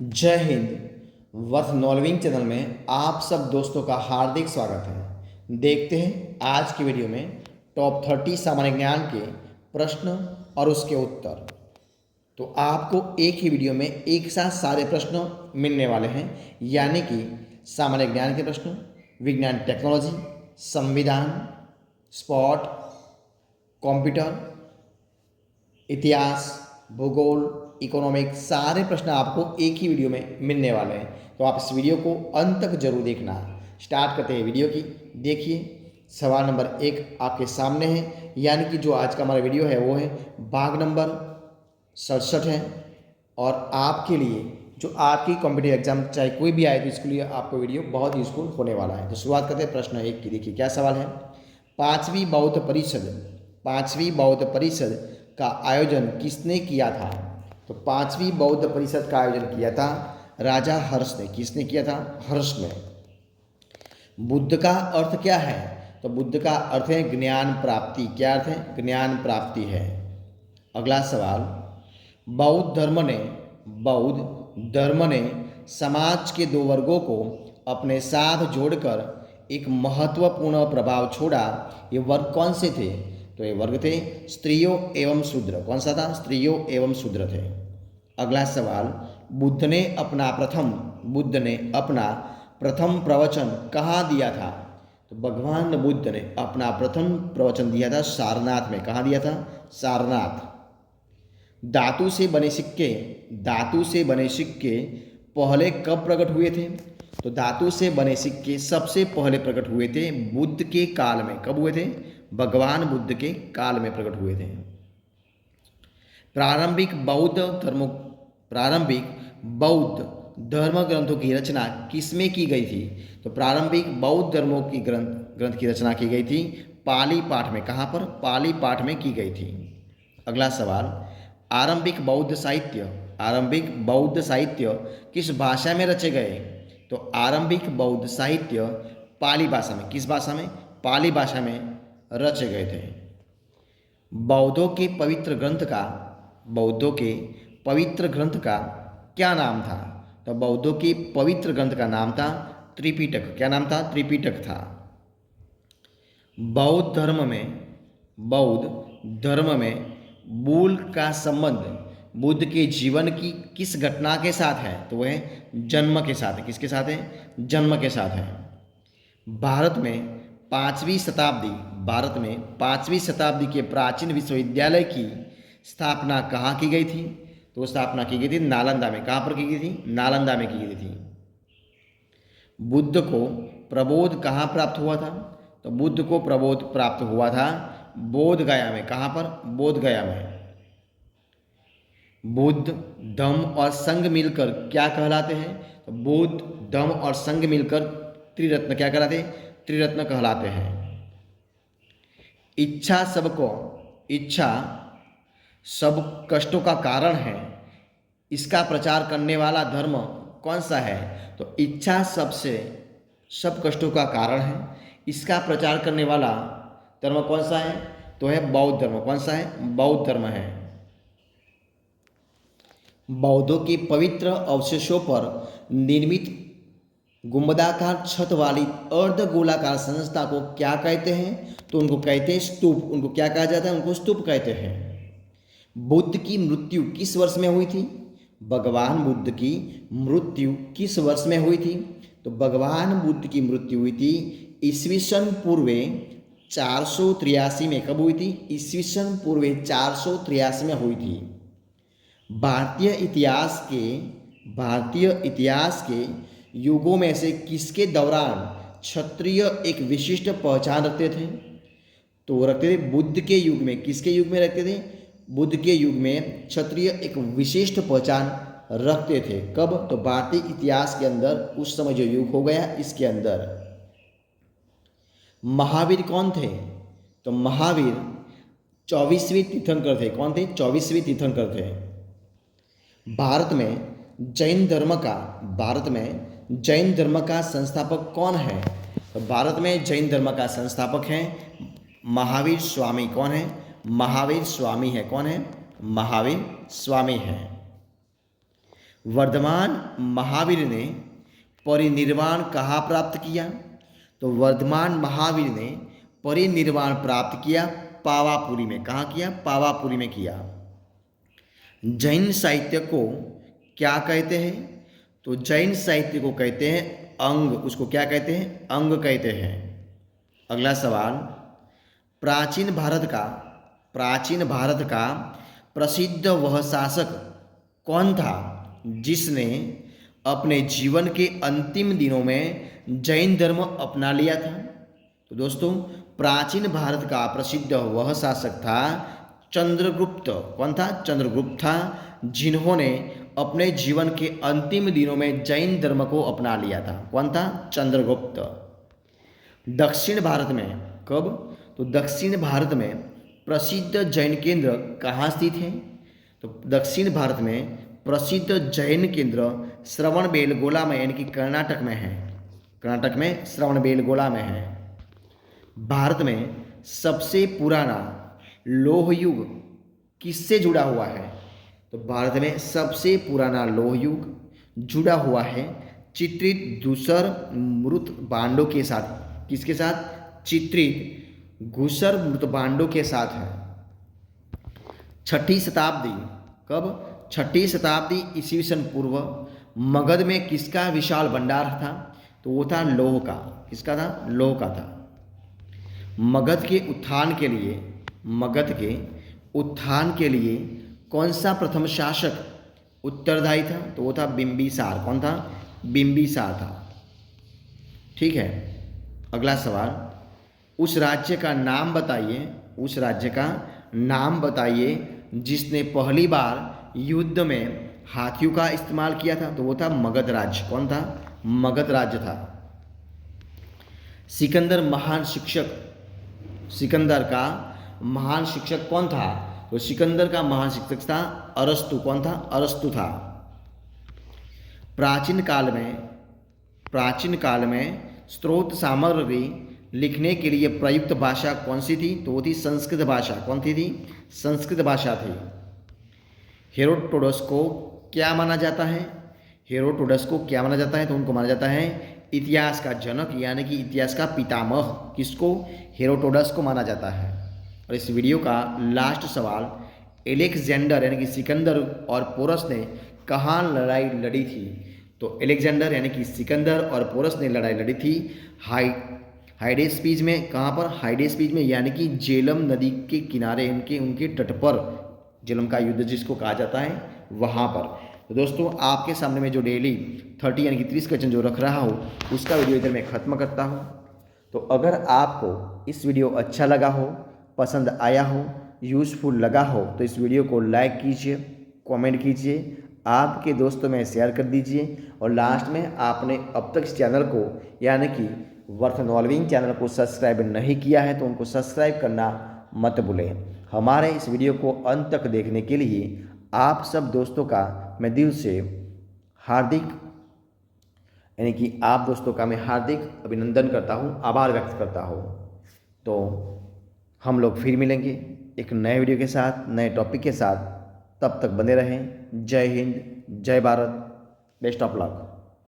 जय Hind. Worth नॉलेजिंग channel में आप सब दोस्तों का हार्दिक स्वागत है। देखते हैं आज की वीडियो में टॉप 30 सामान्य ज्ञान के प्रश्न और उसके उत्तर। तो आपको एक ही वीडियो में एक साथ सारे प्रश्न मिलने वाले हैं, यानी कि सामान्य ज्ञान के प्रश्न, विज्ञान टेक्नोलॉजी, संविधान, स्पोर्ट, कंप्यूटर, इतिहास, भूगोल, इकोनॉमिक्स, सारे प्रश्न आपको एक ही वीडियो में मिलने वाले हैं। तो आप इस वीडियो को अंत तक जरूर देखना। स्टार्ट करते हैं वीडियो की। देखिए सवाल नंबर 1 आपके सामने है, यानी कि जो आज का हमारा वीडियो है वो है भाग नंबर 67 है। और आपके लिए जो आपकी कॉम्पिटिटिव एग्जाम चाहे कोई भी आए तो इसके लिए आपको वीडियो बहुत यूजफुल होने वाला है। तो शुरुआत करते हैं प्रश्न 1 की। देखिए क्या सवाल है। पांचवी बौद्ध परिषद पांचवी बौद्ध परिषद का आयोजन किसने किया था? तो पांचवी बौद्ध परिषद का आयोजन किया था राजा हर्ष ने। किसने किया था? हर्ष ने। बुद्ध का अर्थ क्या है? तो बुद्ध का अर्थ है ज्ञान प्राप्ति। क्या अर्थ है? ज्ञान प्राप्ति है। अगला सवाल, बौद्ध धर्म ने समाज के दो वर्गों को अपने साथ जोड़कर एक महत्वपूर्ण प्रभाव छोड़ा। ये वर्ग कौन से थे? तो ये वर्ग थे स्त्रियों एवं शूद्र। कौन सा था? स्त्रियों एवं शूद्र थे। अगला सवाल, बुद्ध ने अपना प्रथम प्रवचन कहाँ दिया था? तो भगवान बुद्ध ने अपना प्रथम प्रवचन दिया था सारनाथ में। कहाँ दिया था? सारनाथ। धातु से बने सिक्के पहले कब प्रकट हुए थे? तो धातु से बने सिक्के सबसे पहले प्रकट हुए थे बुद्ध के काल में। कब हुए थे? भगवान बुद्ध के काल में प्रकट हुए थे। प्रारंभिक बौद्ध धर्म ग्रंथों की रचना किसमें की गई थी? तो प्रारंभिक बौद्ध धर्मों की ग्रंथ की रचना की गई थी पाली पाठ में। कहाँ पर? पाली पाठ में की गई थी। अगला सवाल, आरंभिक बौद्ध साहित्य किस भाषा में रचे गए? तो आरंभिक बौद्ध साहित्य पाली भाषा में। किस भाषा में? पाली भाषा में रचे गए थे। बौद्धों के पवित्र ग्रंथ का क्या नाम था? तो बौद्धों के पवित्र ग्रंथ का नाम था त्रिपिटक। क्या नाम था? त्रिपिटक था। बौद्ध धर्म में मूल का संबंध बुद्ध के जीवन की किस घटना के साथ है? तो वह जन्म के साथ है। किसके साथ है? जन्म के साथ है। भारत में पाँचवीं शताब्दी के प्राचीन विश्वविद्यालय की स्थापना कहाँ की गई थी? तो स्थापना की गई थी नालंदा में। कहाँ पर की गई थी? नालंदा में की गई थी। बुद्ध को प्रबोध कहाँ प्राप्त हुआ था? तो बुद्ध को प्रबोध प्राप्त हुआ था बोध गया में। कहाँ पर? बोध गया में। बुद्ध, धम्म और संघ मिलकर क्या कहलाते हैं? तो बुद्ध, धम्म और संघ मिलकर त्रिरत्न क्या कहलाते हैं? त्रिरत्न कहलाते हैं। इच्छा सब कष्टों का कारण है, इसका प्रचार करने वाला धर्म कौन सा है? तो इच्छा सब कष्टों का कारण है, इसका प्रचार करने वाला धर्म कौन सा है? तो है बौद्ध धर्म। कौन सा है? बौद्ध धर्म है। बौद्धों के पवित्र अवशेषों पर निर्मित गुंबदाकार छत वाली अर्धगोलाकार संरचना को क्या कहते हैं? तो उनको कहते हैं स्तूप। उनको क्या कहा जाता है? उनको स्तूप कहते हैं। बुद्ध की मृत्यु किस वर्ष में हुई थी? भगवान बुद्ध की मृत्यु किस वर्ष में हुई थी? तो भगवान बुद्ध की मृत्यु हुई थी ईस्वी सन पूर्व 483 में। कब हुई थी? ईस्वी सन पूर्व 483 में हुई थी। भारतीय इतिहास के युगों में से किसके दौरान क्षत्रिय एक विशिष्ट पहचान रखते थे? तो रखते थे बुद्ध के युग में। किसके युग में रखते थे? बुद्ध के युग में क्षत्रिय एक विशिष्ट पहचान रखते थे। कब? तो भारतीय इतिहास के अंदर उस समय जो युग हो गया इसके अंदर। महावीर कौन थे? तो महावीर 24वें तीर्थंकर थे। कौन थे? 24वें तीर्थंकर थे। भारत में जैन धर्म का संस्थापक कौन है? तो भारत में जैन धर्म का संस्थापक है महावीर स्वामी। कौन है? महावीर स्वामी है। कौन है? महावीर स्वामी है। वर्धमान महावीर ने परिनिर्वाण कहाँ प्राप्त किया? तो वर्धमान महावीर ने परिनिर्वाण प्राप्त किया पावापुरी में। कहाँ किया? पावापुरी में किया। जैन साहित्य को क्या कहते हैं? तो जैन साहित्य को कहते हैं अंग। उसको क्या कहते हैं? अंग कहते हैं। अगला सवाल, प्राचीन भारत का प्रसिद्ध वह शासक कौन था जिसने अपने जीवन के अंतिम दिनों में जैन धर्म अपना लिया था? तो दोस्तों, प्राचीन भारत का प्रसिद्ध वह शासक था चंद्रगुप्त। कौन था? चंद्रगुप्त था, जिन्होंने अपने जीवन के अंतिम दिनों में जैन धर्म को अपना लिया था। कौन था? चंद्रगुप्त। दक्षिण भारत में कब? तो दक्षिण भारत में प्रसिद्ध जैन केंद्र कहाँ स्थित है? तो दक्षिण भारत में प्रसिद्ध जैन केंद्र श्रवणबेलगोला में, यानी कि कर्नाटक में है। कर्नाटक में श्रवणबेलगोला में है। भारत में सबसे पुराना लौह युग किससे जुड़ा हुआ है? तो भारत में सबसे पुराना लौह युग जुड़ा हुआ है चित्रित धूसर मृत बांडों के साथ। किसके साथ? चित्रित घुसर मृत बांडों के साथ है। 6ठी शताब्दी कब? 6ठी शताब्दी ईस्वी सन पूर्व मगध में किसका विशाल भंडार था? तो वो था लौह का। किसका था? लौह का था। मगध के उत्थान के लिए कौन सा प्रथम शासक उत्तरदायी था? तो वो था बिंबिसार। कौन था? बिंबिसार था। ठीक है। अगला सवाल, उस राज्य का नाम बताइए जिसने पहली बार युद्ध में हाथियों का इस्तेमाल किया था? तो वो था मगध राज्य। कौन था? मगध राज्य था। सिकंदर का महान शिक्षक कौन था? तो सिकंदर का महान शिक्षक था अरस्तु। कौन था? अरस्तु था। प्राचीन काल में स्रोत सामग्री लिखने के लिए प्रयुक्त भाषा कौन सी थी? तो वो थी संस्कृत भाषा। कौन थी? संस्कृत भाषा थी। हेरोडोटस को क्या माना जाता है? तो उनको माना जाता है इतिहास का जनक, यानी कि इतिहास का पितामह। किसको? हेरोडोटस को माना जाता है। और इस वीडियो का लास्ट सवाल, एलेक्जेंडर यानी कि सिकंदर और पोरस ने कहाँ लड़ाई लड़ी थी? तो एलेक्जेंडर यानी कि सिकंदर और पोरस ने लड़ाई लड़ी थी हाइडेस्पीज में। कहाँ पर? हाइडेस्पीज में, यानी कि झेलम नदी के किनारे, उनके तट पर झेलम का युद्ध जिसको कहा जाता है, वहाँ पर। तो दोस्तों, आपके सामने में जो डेली 30 यानी कि 30 क्वेश्चन जो रख रहा हूँ, उसका वीडियो इधर मैं ख़त्म करता हूँ। तो अगर आपको इस वीडियो अच्छा लगा हो, पसंद आया हो, यूज़फुल लगा हो, तो इस वीडियो को लाइक कीजिए, कमेंट कीजिए, आपके दोस्तों में शेयर कर दीजिए। और लास्ट में आपने अब तक इस चैनल को, यानी कि वर्थ नॉल्विंग चैनल को सब्सक्राइब नहीं किया है, तो उनको सब्सक्राइब करना मत भूलें। हमारे इस वीडियो को अंत तक देखने के लिए आप सब दोस्तों का मैं दिल से हार्दिक अभिनंदन करता हूँ, आभार व्यक्त करता हूँ। तो हम लोग फिर मिलेंगे एक नए वीडियो के साथ, नए टॉपिक के साथ। तब तक बने रहें। जय हिंद, जय भारत, बेस्ट ऑफ लक।